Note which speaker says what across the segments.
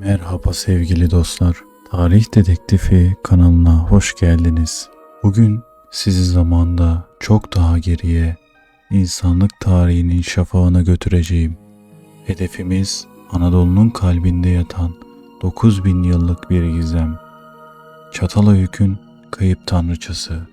Speaker 1: Merhaba sevgili dostlar. Tarih Dedektifi kanalına hoş geldiniz. Bugün sizi zamanda çok daha geriye, insanlık tarihinin şafağına götüreceğim. Hedefimiz Anadolu'nun kalbinde yatan 9000 yıllık bir gizem. Çatalhöyük'ün kayıp tanrıçası.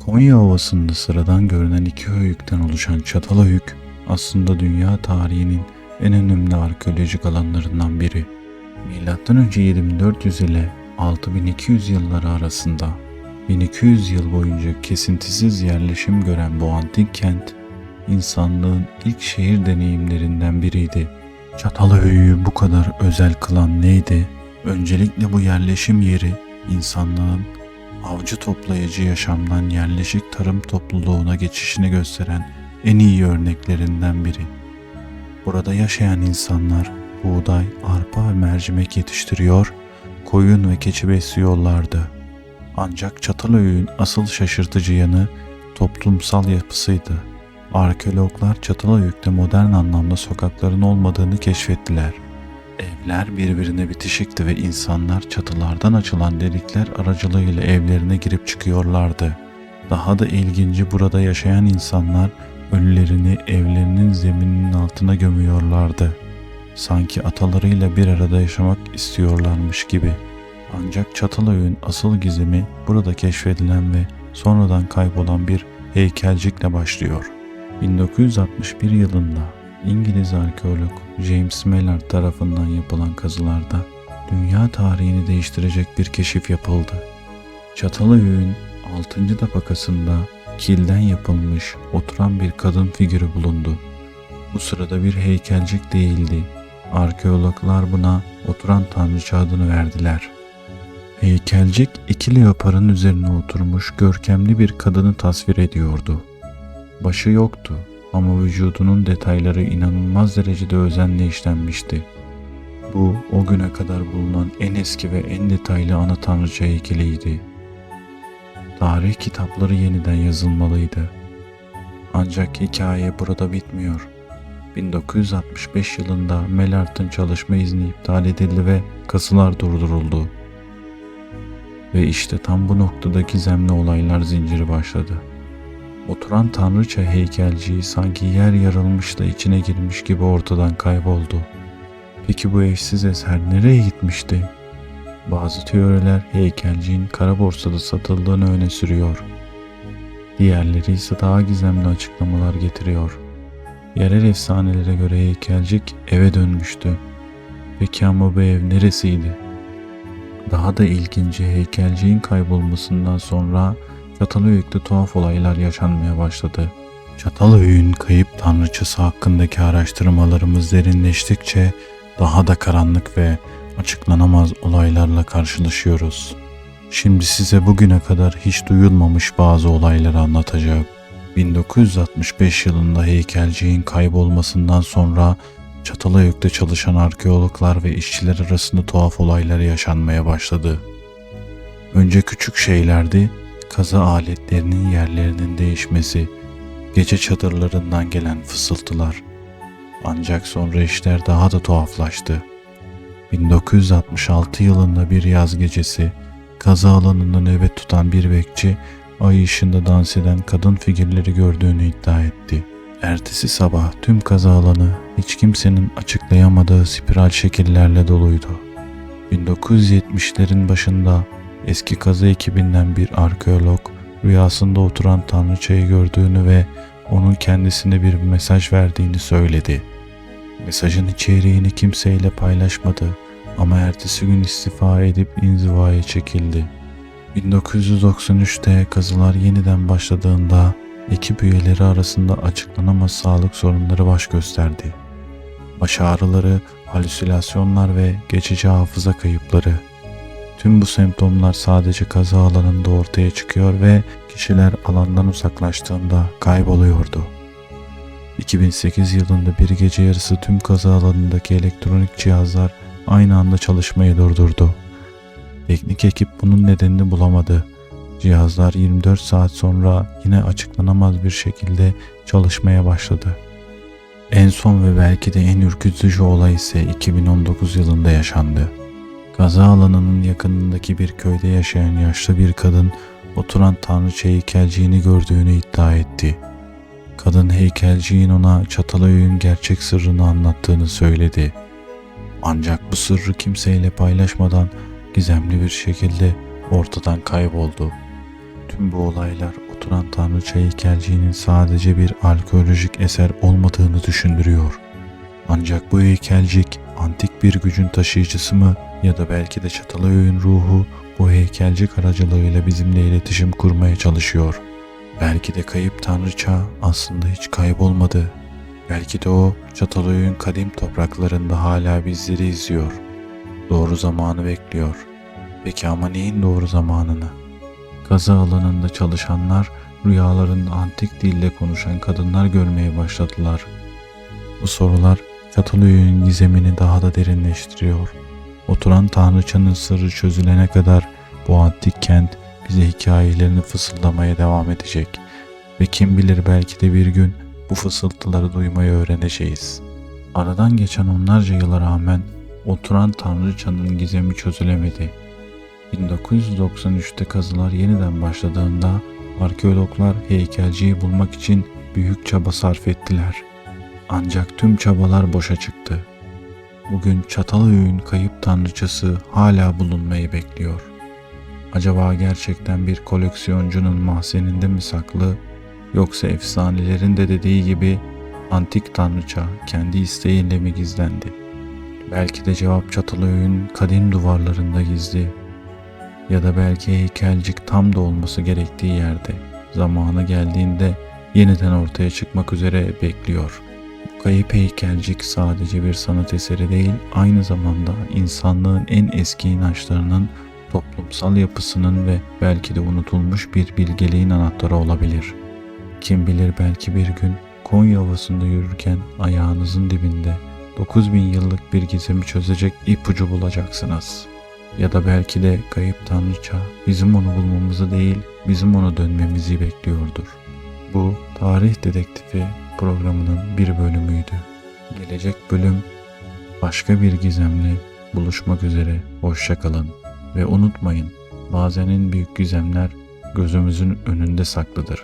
Speaker 1: Konya Ovası'nda sıradan görünen iki höyükten oluşan Çatalhöyük aslında dünya tarihinin en önemli arkeolojik alanlarından biri. M.Ö. 7400 ile 6200 yılları arasında 1200 yıl boyunca kesintisiz yerleşim gören bu antik kent, insanlığın ilk şehir deneyimlerinden biriydi. Çatalhöyük'ü bu kadar özel kılan neydi? Öncelikle bu yerleşim yeri insanlığın avcı toplayıcı yaşamdan yerleşik tarım topluluğuna geçişini gösteren en iyi örneklerinden biri. Burada yaşayan insanlar buğday, arpa ve mercimek yetiştiriyor, koyun ve keçi besliyorlardı. Ancak Çatalhöyük'ün asıl şaşırtıcı yanı toplumsal yapısıydı. Arkeologlar Çatalhöyük'te modern anlamda sokakların olmadığını keşfettiler. Evler birbirine bitişikti ve insanlar çatılardan açılan delikler aracılığıyla evlerine girip çıkıyorlardı. Daha da ilginci, burada yaşayan insanlar ölülerini evlerinin zemininin altına gömüyorlardı. Sanki atalarıyla bir arada yaşamak istiyorlarmış gibi. Ancak Çatalhöyük'ün asıl gizemi burada keşfedilen ve sonradan kaybolan bir heykelcikle başlıyor. 1961 yılında İngiliz arkeolog James Mallard tarafından yapılan kazılarda dünya tarihini değiştirecek bir keşif yapıldı. Çatalhöyük'ün 6. tabakasında kilden yapılmış oturan bir kadın figürü bulundu. Bu sırada bir heykelcik değildi. Arkeologlar buna oturan tanrıça adını verdiler. Heykelcik iki leoparın üzerine oturmuş görkemli bir kadını tasvir ediyordu. Başı yoktu ama vücudunun detayları inanılmaz derecede özenle işlenmişti. Bu, o güne kadar bulunan en eski ve en detaylı ana tanrıça heykeliydi. Tarih kitapları yeniden yazılmalıydı. Ancak hikaye burada bitmiyor. 1965 yılında Mallard'ın çalışma izni iptal edildi ve kazılar durduruldu. Ve işte tam bu noktada gizemli olaylar zinciri başladı. Oturan tanrıça heykelciği sanki yer yarılmış da içine girmiş gibi ortadan kayboldu. Peki bu eşsiz eser nereye gitmişti? Bazı teoriler heykelciğin kara borsada satıldığını öne sürüyor. Diğerleri ise daha gizemli açıklamalar getiriyor. Yerel efsanelere göre heykelcik eve dönmüştü. Peki ama bu ev neresiydi? Daha da ilginci, heykelciğin kaybolmasından sonra Çatalhöyük'te tuhaf olaylar yaşanmaya başladı. Çatalhöyük'ün kayıp tanrıçası hakkındaki araştırmalarımız derinleştikçe daha da karanlık ve açıklanamaz olaylarla karşılaşıyoruz. Şimdi size bugüne kadar hiç duyulmamış bazı olayları anlatacağım. 1965 yılında heykelciğin kaybolmasından sonra Çatalhöyük'te çalışan arkeologlar ve işçiler arasında tuhaf olaylar yaşanmaya başladı. Önce küçük şeylerdi, kazı aletlerinin yerlerinin değişmesi, gece çadırlarından gelen fısıltılar. Ancak sonra işler daha da tuhaflaştı. 1966 yılında bir yaz gecesi kazı alanında nöbet tutan bir bekçi ay ışığında dans eden kadın figürleri gördüğünü iddia etti. Ertesi sabah tüm kazı alanı hiç kimsenin açıklayamadığı spiral şekillerle doluydu. 1970'lerin başında eski kazı ekibinden bir arkeolog rüyasında oturan tanrıçayı gördüğünü ve onun kendisine bir mesaj verdiğini söyledi. Mesajın içeriğini kimseyle paylaşmadı ama ertesi gün istifa edip inzivaya çekildi. 1993'te kazılar yeniden başladığında ekip üyeleri arasında açıklanamaz sağlık sorunları baş gösterdi. Baş ağrıları, halüsinasyonlar ve geçici hafıza kayıpları. Tüm bu semptomlar sadece kazı alanında ortaya çıkıyor ve kişiler alandan uzaklaştığında kayboluyordu. 2008 yılında bir gece yarısı tüm kazı alanındaki elektronik cihazlar aynı anda çalışmayı durdurdu. Teknik ekip bunun nedenini bulamadı. Cihazlar 24 saat sonra yine açıklanamaz bir şekilde çalışmaya başladı. En son ve belki de en ürkütücü olay ise 2019 yılında yaşandı. Kaza alanının yakınındaki bir köyde yaşayan yaşlı bir kadın oturan tanrıça heykelciğini gördüğünü iddia etti. Kadın heykelciğin ona Çatalhöyük'ün gerçek sırrını anlattığını söyledi. Ancak bu sırrı kimseyle paylaşmadan gizemli bir şekilde ortadan kayboldu. Tüm bu olaylar oturan tanrıça heykelciğinin sadece bir arkeolojik eser olmadığını düşündürüyor. Ancak bu heykelcik antik bir gücün taşıyıcısı mı ya da belki de Çatalhöyük'ün ruhu bu heykelcik aracılığıyla bizimle iletişim kurmaya çalışıyor. Belki de kayıp tanrıça aslında hiç kaybolmadı. Belki de o Çatalhöyük'ün kadim topraklarında hala bizleri izliyor. Doğru zamanı bekliyor. Peki ama neyin doğru zamanını? Kaza alanında çalışanlar rüyalarında antik dille konuşan kadınlar görmeye başladılar. Bu sorular Çatalhöyük'ün gizemini daha da derinleştiriyor. Oturan tanrıçanın sırrı çözülene kadar bu antik kent bize hikayelerini fısıldamaya devam edecek. Ve kim bilir belki de bir gün bu fısıltıları duymayı öğreneceğiz. Aradan geçen onlarca yıla rağmen oturan tanrıçanın gizemi çözülemedi. 1993'te kazılar yeniden başladığında arkeologlar heykelciyi bulmak için büyük çaba sarf ettiler. Ancak tüm çabalar boşa çıktı. Bugün Çatalhöyük'ün kayıp tanrıçası hala bulunmayı bekliyor. Acaba gerçekten bir koleksiyoncunun mahzeninde mi saklı, yoksa efsanelerin de dediği gibi antik tanrıça kendi isteğiyle mi gizlendi? Belki de cevap Çatalhöyük'ün kadim duvarlarında gizli. Ya da belki heykelcik tam da olması gerektiği yerde, zamanı geldiğinde yeniden ortaya çıkmak üzere bekliyor. Bu kayıp heykelcik sadece bir sanat eseri değil, aynı zamanda insanlığın en eski inançlarının, toplumsal yapısının ve belki de unutulmuş bir bilgeliğin anahtarı olabilir. Kim bilir belki bir gün Konya Ovası'nda yürürken ayağınızın dibinde 9000 yıllık bir gizemi çözecek ipucu bulacaksınız. Ya da belki de kayıp tanrıça bizim onu bulmamızı değil, bizim ona dönmemizi bekliyordur. Bu Tarih Dedektifi programının bir bölümüydü. Gelecek bölüm başka bir gizemle buluşmak üzere. Hoşça kalın ve unutmayın, bazen en büyük gizemler gözümüzün önünde saklıdır.